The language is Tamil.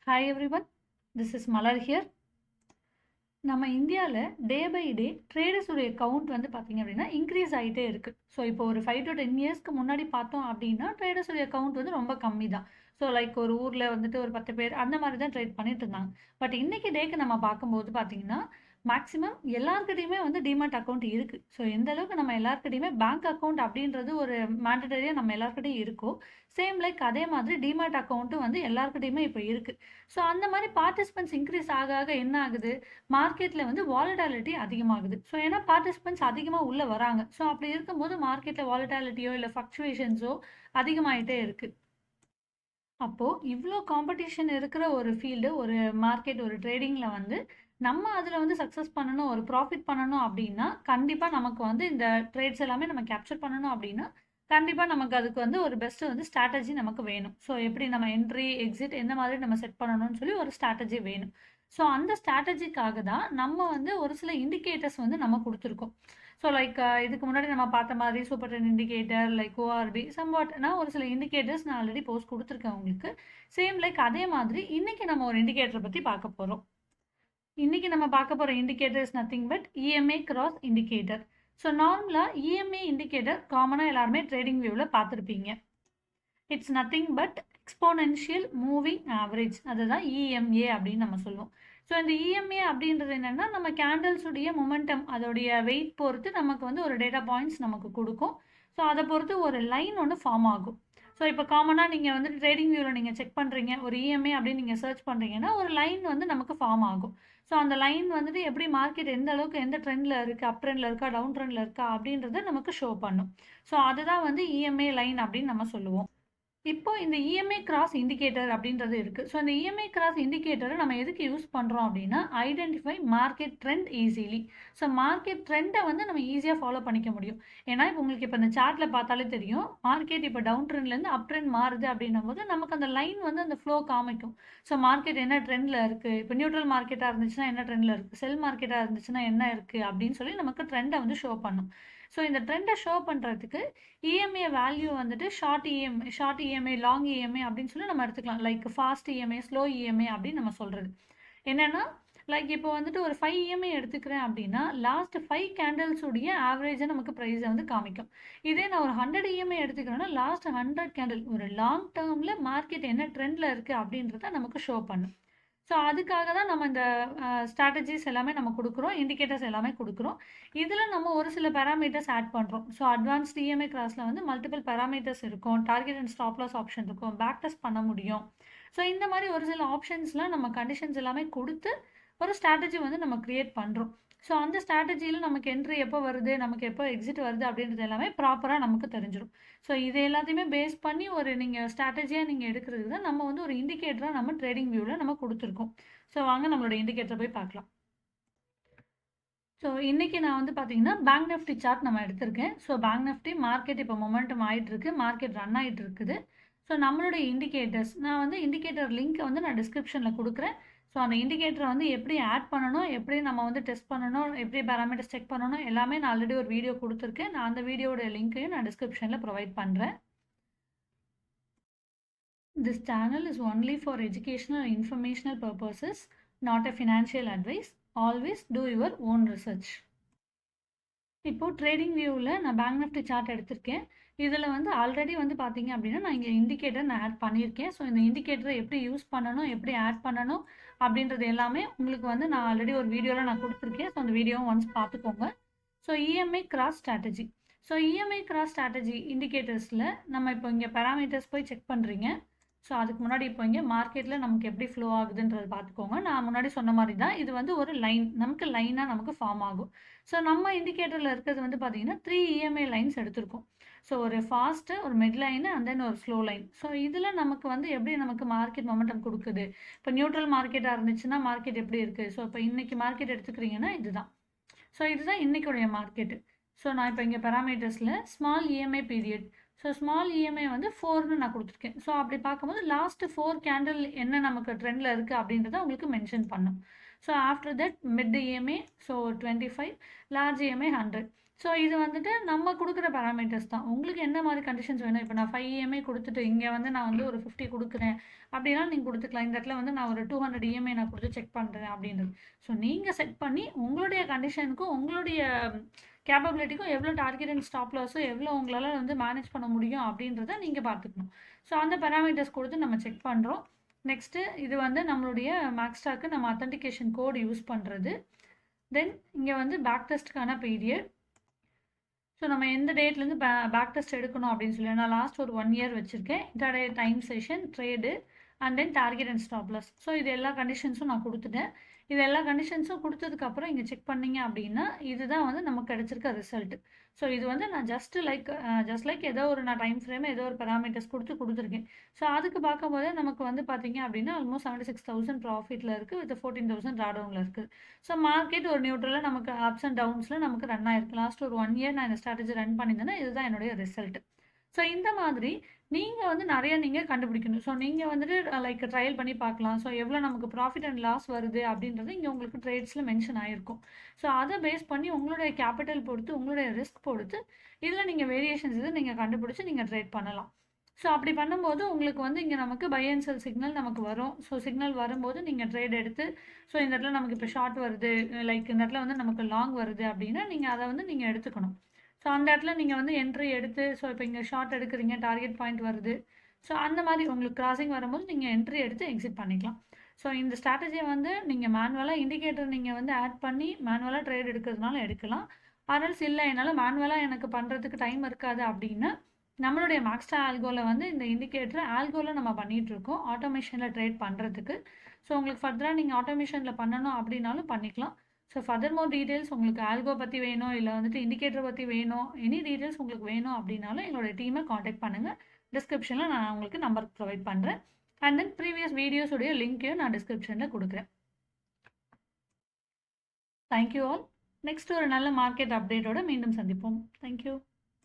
Hi everyone, this is Malar here. நம்ம இந்தியாவில் டே பை டே ட்ரேடர்ஸுடைய கவுண்ட் வந்து பார்த்தீங்க அப்படின்னா இன்க்ரீஸ் ஆகிட்டே இருக்குது. ஸோ இப்போ ஒரு 5 to 10 yearsக்கு முன்னாடி பார்த்தோம் அப்படின்னா ட்ரேடர்ஸுடைய கவுண்ட் வந்து ரொம்ப கம்மி தான். ஸோ லைக் ஒரு ஊரில் வந்துட்டு ஒரு 10 பேர் அந்த மாதிரி தான் ட்ரேட் பண்ணிட்டு இருந்தாங்க. பட் இன்னைக்கு டேக்கு நம்ம பார்க்கும்போது பார்த்தீங்கன்னா மேக்ஸிமம் எல்லாருக்கிட்டையுமே வந்து டிமேட் அக்கௌண்ட் இருக்குது. ஸோ எந்த அளவுக்கு நம்ம எல்லாருக்கிட்டையுமே பேங்க் அக்கௌண்ட் அப்படின்றது ஒரு மேண்டட்டரியாக நம்ம எல்லாருக்கிட்டையும் இருக்கோ, சேம் லைக் அதே மாதிரி டிமேட் அக்கௌண்ட்டும் வந்து எல்லாருக்கிட்டையுமே இப்போ இருக்குது. ஸோ அந்த மாதிரி பார்ட்டிசிபென்ட்ஸ் இன்க்ரீஸ் ஆக ஆக என்ன ஆகுது, மார்க்கெட்டில் வந்து வாலட்டாலிட்டி அதிகமாகுது. ஸோ ஏன்னா பார்ட்டிசிபென்ட்ஸ் அதிகமாக உள்ளே வராங்க. ஸோ அப்படி இருக்கும்போது மார்க்கெட்டில் வாலட்டாலிட்டியோ இல்லை ஃப்ளக்சுவேஷன்ஸோ அதிகமாகிட்டே இருக்குது. அப்போது இவ்வளோ காம்படிஷன் இருக்கிற ஒரு ஃபீல்டு, ஒரு மார்க்கெட், ஒரு ட்ரேடிங்கில் வந்து நம்ம அதில் வந்து சக்ஸஸ் பண்ணணும், ஒரு ப்ராஃபிட் பண்ணணும் அப்படின்னா கண்டிப்பாக நமக்கு வந்து இந்த ட்ரேட்ஸ் எல்லாமே நம்ம கேப்சர் பண்ணணும் அப்படின்னா கண்டிப்பாக நமக்கு அதுக்கு வந்து ஒரு பெஸ்ட்டு வந்து ஸ்ட்ராட்டஜி நமக்கு வேணும். ஸோ எப்படி நம்ம என்ட்ரி எக்ஸிட் எந்த மாதிரி நம்ம செட் பண்ணணும்னு சொல்லி ஒரு ஸ்ட்ராட்டஜி வேணும். ஸோ அந்த ஸ்ட்ராட்டஜிக்காக தான் நம்ம வந்து ஒரு சில இண்டிகேட்டர்ஸ் வந்து நம்ம கொடுத்துருக்கோம். ஸோ லைக் இதுக்கு முன்னாடி நம்ம பார்த்த மாதிரி super trend indicator, like ORB, சம்வாட்னா ஒரு சில இண்டிகேட்டர்ஸ் நான் ஆல்ரெடி போஸ்ட் கொடுத்துருக்கேன் உங்களுக்கு. சேம் லைக் அதே மாதிரி இன்னைக்கு நம்ம ஒரு இண்டிகேட்டரை பற்றி பார்க்க போகிறோம். இன்னைக்கு நம்ம பார்க்க போகிற indicator is nothing but EMA cross indicator. So நார்மலாக இஎம்ஏ இண்டிகேட்டர் காமனாக எல்லாருமே ட்ரேடிங் வியூவில் பார்த்துருப்பீங்க. It's nothing but exponential moving average, அதுதான் இஎம்ஏ அப்படின்னு நம்ம சொல்லுவோம். ஸோ இந்த இஎம்ஏ அப்படின்றது என்னென்னா நம்ம கேண்டல்ஸுடைய மொமெண்டம், அதோடைய வெயிட் பொறுத்து நமக்கு வந்து ஒரு டேட்டா பாயிண்ட்ஸ் நமக்கு கொடுக்கும். ஸோ அதை பொறுத்து ஒரு லைன் ஒன்று ஃபார்ம் ஆகும். ஸோ இப்போ காமனாக நீங்கள் வந்து ட்ரேடிங் வியூவில் நீங்கள் செக் பண்ணுறீங்க, ஒரு இஎம்ஏ அப்படின்னு நீங்கள் சர்ச் பண்ணுறீங்கன்னா ஒரு லைன் வந்து நமக்கு ஃபார்ம் ஆகும். ஸோ அந்த லைன் வந்துட்டு எப்படி மார்க்கெட் எந்த அளவுக்கு எந்த ட்ரெண்டில் இருக்குது, அப் ட்ரெண்டில் இருக்கா, டவுன் ட்ரெண்டில் இருக்கா அப்படின்றத நமக்கு ஷோ பண்ணும். ஸோ அதுதான் வந்து இஎம்ஏ லைன் அப்படின்னு நம்ம சொல்லுவோம். இப்போ இந்த இஎம்ஏ கிராஸ் இண்டிகேட்டர் அப்படின்றது இருக்குது. ஸோ இந்த இஎம்ஏ கிராஸ் இண்டிகேட்டரை நம்ம எதுக்கு யூஸ் பண்ணுறோம் அப்படின்னா identify market trend easily. So market ட்ரெண்டை வந்து நம்ம ஈஸியாக ஃபாலோ பண்ணிக்க முடியும். ஏன்னா இப்போ உங்களுக்கு இப்போ இந்த சார்ட்டில் பார்த்தாலே தெரியும், மார்க்கெட் இப்போ டவுன் ட்ரெண்ட்லேருந்து அப் ட்ரெண்ட் மாறுது அப்படின்னும் போது நமக்கு அந்த லைன் வந்து அந்த ஃப்ளோ காமிக்கும். ஸோ மார்க்கெட் என்ன ட்ரெண்டில் இருக்குது, இப்போ நியூட்ரல் மார்க்கெட்டாக இருந்துச்சுன்னா என்ன ட்ரெண்டில் இருக்குது, செல் மார்க்கெட்டாக இருந்துச்சுன்னா என்ன இருக்குது அப்படின்னு சொல்லி நமக்கு ட்ரெண்டை வந்து ஷோ பண்ணும். ஸோ இந்த ட்ரெண்டை ஷோ பண்ணுறதுக்கு இஎம்ஏ வேல்யூ வந்துட்டு ஷார்ட் இஎம்ஐ, லாங் இஎம்ஐ அப்படின்னு சொல்லி நம்ம எடுத்துக்கலாம். Like fast EMI, slow EMI அப்படின்னு நம்ம சொல்கிறது என்னென்னா, லைக் இப்போ வந்துட்டு ஒரு 5 இஎம்ஐ எடுத்துக்கிறேன் அப்படின்னா லாஸ்ட் 5 கேண்டல்ஸுடைய ஆவரேஜை நமக்கு ப்ரைஸை வந்து காமிக்கும். இதே நான் ஒரு 100 இஎம்ஐ எடுத்துக்கிறேன்னா லாஸ்ட் 100 கேண்டில் ஒரு லாங் டேர்மில் மார்க்கெட் என்ன ட்ரெண்டில் இருக்குது அப்படின்றத நமக்கு ஷோ பண்ணும். ஸோ அதுக்காக தான் நம்ம இந்த ஸ்ட்ராட்டஜிஸ் எல்லாமே நம்ம கொடுக்குறோம், இண்டிகேட்டர்ஸ் எல்லாமே கொடுக்குறோம். இதில் நம்ம ஒரு சில பேராமீட்டர்ஸ் ஆட் பண்ணுறோம். ஸோ அட்வான்ஸ்ட் இஎம்ஐ கிளாஸில் வந்து மல்டிபிள் பேராமீட்டர்ஸ் இருக்கும், target and stop loss option இருக்கும், பேக் டெஸ்ட் பண்ண முடியும். ஸோ இந்த மாதிரி ஒரு சில ஆப்ஷன்ஸ்லாம் நம்ம கண்டிஷன்ஸ் எல்லாமே கொடுத்து ஒரு ஸ்ட்ராட்டஜி வந்து நம்ம க்ரியேட் பண்ணுறோம். ஸோ அந்த ஸ்ட்ராட்டஜியில் நமக்கு என்ட்ரி எப்போ வருது, நமக்கு எப்போ எக்ஸிட் வருது அப்படின்றது எல்லாமே ப்ராப்பராக நமக்கு தெரிஞ்சிடும். ஸோ இது எல்லாத்தையுமே பேஸ் பண்ணி ஒரு நீங்கள் ஸ்ட்ராட்டஜியாக நீங்கள் எடுக்கிறதுக்கு தான் நம்ம வந்து ஒரு இண்டிகேட்டராக நம்ம ட்ரேடிங் வியூவில் நம்ம கொடுத்துருக்கோம். ஸோ வாங்க நம்மளோட இண்டிகேட்டரை போய் பார்க்கலாம். ஸோ இன்றைக்கி நான் வந்து பார்த்தீங்கன்னா பேங்க் நிஃப்டி சார்ட் நம்ம எடுத்திருக்கேன். ஸோ பேங்க் நிஃப்டி மார்க்கெட் இப்போ மொமெண்டம் ஆகிட்டு இருக்கு, மார்க்கெட் ரன் ஆகிட்டு இருக்குது. ஸோ நம்மளுடைய இண்டிகேட்டர்ஸ் நான் வந்து இண்டிகேட்டர் லிங்க்கை வந்து நான் டிஸ்கிரிப்ஷனில் கொடுக்குறேன். ஸோ அந்த இண்டிகேட்டரை வந்து எப்படி ஆட் பண்ணணும், எப்படி நம்ம வந்து டெஸ்ட் பண்ணணும், எப்படி பேராமீட்டர்ஸ் செக் பண்ணணும் எல்லாமே நான் ஆல்ரெடி ஒரு வீடியோ கொடுத்துருக்கேன். நான் அந்த வீடியோட லிங்க்கையும் நான் டிஸ்கிரிப்ஷனில் ப்ரொவைட் பண்ணுறேன். This channel is only for educational and informational purposes, not a financial advice. Always do your own research. இப்போது ட்ரேடிங் வியூவில் நான் பேங்க் நிஃப்டி சார்ட் எடுத்திருக்கேன். இதில் வந்து ஆல்ரெடி வந்து பார்த்தீங்க அப்படின்னா நான் இங்கே இண்டிகேட்டர் நான் ஆட் பண்ணியிருக்கேன். ஸோ இந்த இண்டிகேட்டரை எப்படி யூஸ் பண்ணணும், எப்படி ஆட் பண்ணணும் அப்படின்றது எல்லாமே உங்களுக்கு வந்து நான் ஆல்ரெடி ஒரு வீடியோவில் நான் கொடுத்துருக்கேன். ஸோ அந்த வீடியோவும் ஒன்ஸ் பார்த்துக்கோங்க. So EMI cross strategy. So EMI cross strategy இண்டிகேட்டர்ஸில் நம்ம இப்போ இங்கே பேராமீட்டர்ஸ் போய் செக் பண்ணுறீங்க. ஸோ அதுக்கு முன்னாடி இப்போ இங்கே மார்க்கெட்டில் நமக்கு எப்படி ஃப்ளோ ஆகுதுன்றது பார்த்துக்கோங்க. நான் முன்னாடி சொன்ன மாதிரி தான் இது வந்து ஒரு லைன், நமக்கு லைனாக நமக்கு ஃபார்ம் ஆகும். ஸோ நம்ம இண்டிகேட்டரில் இருக்கிறது வந்து பார்த்தீங்கன்னா 3 இஎம்ஐ லைன்ஸ் எடுத்திருக்கோம். ஸோ ஒரு ஃபாஸ்ட்டு, ஒரு மிட் லைனு அண்ட் தென் ஒரு ஸ்லோ லைன். ஸோ இதில் நமக்கு வந்து எப்படி நமக்கு மார்க்கெட் மொமெண்டம் கொடுக்குது, இப்போ நியூட்ரல் மார்க்கெட்டாக இருந்துச்சுன்னா மார்க்கெட் எப்படி இருக்குது. ஸோ இப்போ இன்றைக்கி மார்க்கெட் எடுத்துக்கிறீங்கன்னா இதுதான். ஸோ இதுதான் இன்றைக்குடைய மார்க்கெட்டு. ஸோ நான் இப்போ இங்கே பேராமீட்டர்ஸில் small EMI period, so small EMI வந்து 4ன்னு நான் கொடுத்துருக்கேன். ஸோ அப்படி பார்க்கும்போது லாஸ்ட்டு 4 கேண்டில் என்ன நமக்கு ட்ரெண்டில் இருக்குது அப்படின்றத உங்களுக்கு மென்ஷன் பண்ணும். So after that mid EMI so 25, large EMI 100. So இது வந்துட்டு நம்ம குடுக்குற பாராமீட்டர்ஸ் தான். உங்களுக்கு என்ன மாரி கண்டிஷன்ஸ் வேணும்? இப்ப நான் 5 இஎம்ஐ குடுத்துட்டு, இங்க வந்து நான் வந்து ஒரு 50 குடுக்குறேன் அப்டின்னா நீங்க குடுத்துக்கலாம். இந்த இடத்துல வந்து நான் ஒரு 200 இஎம்ஐ நான் குடுத்து செக் பண்றேன் அப்டின்றது. ஸோ நீங்க செட் பண்ணி உங்களுடைய கண்டிஷனுக்கும், உங்களுடைய கேப்பபிலிட்டிக்கும் எவ்வளோ டார்கெட் அண்ட் ஸ்டாப் லாஸோ எவ்வளோ உங்களால வந்து மேனேஜ் பண்ண முடியும் அப்டின்றத நீங்க பார்த்துக்கணும். ஸோ அந்த பாராமீட்டர்ஸ் குடுத்து நம்ம செக் பண்றோம். நெக்ஸ்ட்டு இது வந்து நம்மளுடைய மேக்ஸ்டாக்கு நம்ம அத்தென்டிகேஷன் கோட் யூஸ் பண்றது. தென் இங்க வந்து பேக் டெஸ்ட்க்கான பீரியட். ஸோ நம்ம எந்த டேட்லேருந்து பேக் டெஸ்ட் எடுக்கணும் அப்படின்னு சொல்லி நான் லாஸ்ட் ஒரு 1 இயர் வச்சுருக்கேன். Intraday time session, trade and then target and stop loss. So இது எல்லா கண்டிஷன்ஸும் நான் கொடுத்துட்டேன். இது எல்லா கண்டிஷன்ஸும் கொடுத்ததுக்கப்புறம் இங்கே செக் பண்ணீங்க அப்படின்னா இதுதான் வந்து நமக்கு கிடைச்சிருக்க ரிசல்ட். ஸோ இது வந்து நான் ஜஸ்ட் லைக் ஏதோ ஒரு நான் டைம் ஃப்ரேம் ஏதோ ஒரு பேராமீட்டர்ஸ் கொடுத்துருக்கேன். ஸோ அதுக்கு பார்க்கும்போது நமக்கு வந்து பார்த்தீங்க அப்படின்னா ஆல்மோஸ்ட் 76,000 ப்ராஃபிட்டில் இருக்குது, வித் 14,000 ட்ராடவுனில் இருக்குது. ஸோ மார்க்கெட் ஒரு நியூட்ரலாக நமக்கு அப்ஸ் அண்ட் டவுன்ஸில் நமக்கு ரன் ஆயிருக்கு. லாஸ்ட் ஒரு 1 இயர் நான் இந்த ஸ்ட்ராட்டஜி ரன் பண்ணியிருந்தேன்னா இதுதான் என்னுடைய ரிசல்ட். ஸோ இந்த மாதிரி நீங்கள் வந்து நிறைய நீங்கள் கண்டுபிடிக்கணும். ஸோ நீங்கள் வந்துட்டு லைக் ட்ரையல் பண்ணி பார்க்கலாம். ஸோ எவ்வளோ நமக்கு ப்ராஃபிட் அண்ட் லாஸ் வருது அப்படின்றது இங்கே உங்களுக்கு ட்ரேட்ஸில் மென்ஷன் ஆகிருக்கும். ஸோ அதை பேஸ் பண்ணி உங்களுடைய கேபிட்டல் பொறுத்து, உங்களுடைய ரிஸ்க் பொறுத்து இதில் நீங்கள் வேரியேஷன்ஸ் இது நீங்கள் கண்டுபிடிச்சி நீங்கள் ட்ரேட் பண்ணலாம். ஸோ அப்படி பண்ணும்போது உங்களுக்கு வந்து இங்கே நமக்கு பை அண்ட் செல் சிக்னல் நமக்கு வரும். ஸோ சிக்னல் வரும்போது நீங்கள் ட்ரேட் எடுத்து, ஸோ இந்த இடத்துல நமக்கு இப்போ ஷார்ட் வருது, லைக் இந்த இடத்துல வந்து நமக்கு லாங் வருது அப்படின்னா நீங்கள் அதை வந்து நீங்கள் எடுத்துக்கணும். ஸோ அந்த இடத்துல நீங்கள் வந்து என்ட்ரி எடுத்து, ஸோ இப்போ இங்கே ஷார்ட் எடுக்கிறீங்க, டார்கெட் பாயிண்ட் வருது, ஸோ அந்த மாதிரி உங்களுக்கு கிராசிங் வரும்போது நீங்கள் என்ட்ரி எடுத்து எக்ஸிட் பண்ணிக்கலாம். ஸோ இந்த ஸ்ட்ராட்டஜியை வந்து நீங்கள் மேனுவலாக இண்டிகேட்டர் நீங்கள் வந்து ஆட் பண்ணி மேனுவலாக ட்ரேட் எடுக்கிறதுனால எடுக்கலாம். அதனால இல்லை என்னால் மேனுவலாக எனக்கு பண்ணுறதுக்கு டைம் இருக்காது அப்படின்னா நம்மளுடைய மாக்ஸ்டா ஆல்கோவில் வந்து இந்த இண்டிகேட்டர் ஆல்கோவில் நம்ம பண்ணிகிட்ருக்கோம் ஆட்டோமேஷனில் ட்ரேட் பண்ணுறதுக்கு. ஸோ உங்களுக்கு ஃபர்தராக நீங்கள் ஆட்டோமேஷனில் பண்ணணும் அப்படின்னாலும் பண்ணிக்கலாம். ஸோ ஃபர்தர் மோர் டீட்டெயில்ஸ் உங்களுக்கு ஆல்கோ பற்றி வேணும், இல்லை வந்துட்டு இண்டிகேட்டர் பற்றி வேணும், எனி டீட்டெயில்ஸ் உங்களுக்கு வேணும் அப்படின்னாலும் எங்களோட டீமை காண்டாக்ட் பண்ணுங்கள். டிஸ்கிரிப்ஷனில் நான் உங்களுக்கு நம்பர் ப்ரொவைட் பண்ணுறேன். அண்ட் தென் ப்ரீவியஸ் வீடியோஸுடைய லிங்க்கையும் நான் டிஸ்கிரிப்ஷனில் கொடுக்குறேன். Thank you all. நெக்ஸ்ட் ஒரு நல்ல மார்க்கெட் அப்டேட்டோட மீண்டும் சந்திப்போம். தேங்க்யூ.